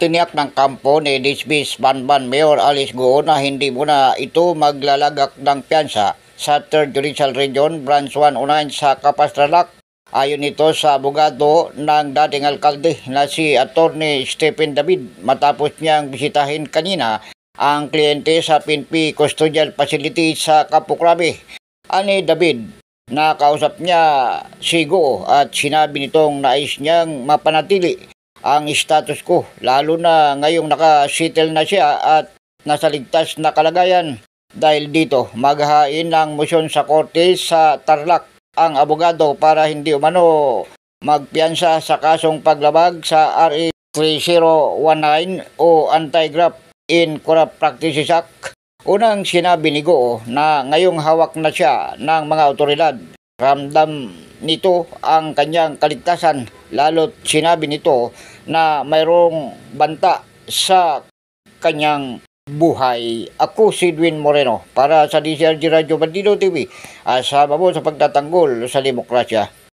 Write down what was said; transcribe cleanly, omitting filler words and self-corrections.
Tiniyak ng kampo ni Disbis Banban Mayor Alice Go na hindi muna ito maglalagak ng piyansa sa 3rd Judicial Region Branch 109 sa Capas-Tarlac. Ayon nito sa abogado ng dating alkalde na si Attorney Stephen David matapos niyang bisitahin kanina ang kliyente sa PNP Custodial Facility sa Campo Crame. Ani David, nakausap niya si Go at sinabi nitong nais niyang mapanatili ang status quo lalo na ngayong nakasettle na siya at nasa ligtas na kalagayan. Dahil dito maghahain ng motion sa korte sa Tarlac ang abogado para hindi umano magpiyansa sa kasong paglabag sa RA 3019 o Anti-Graft in Corrupt Practices Act. Unang sinabi ni Go na ngayong hawak na siya ng mga otoridad, ramdam nito ang kanyang kaligtasan, lalo't sinabi nito na mayroong banta sa kanyang buhay. Ako si Edwin Moreno para sa DCRG Radio Bandido TV. Asama mo sa pagtatanggol sa demokrasya.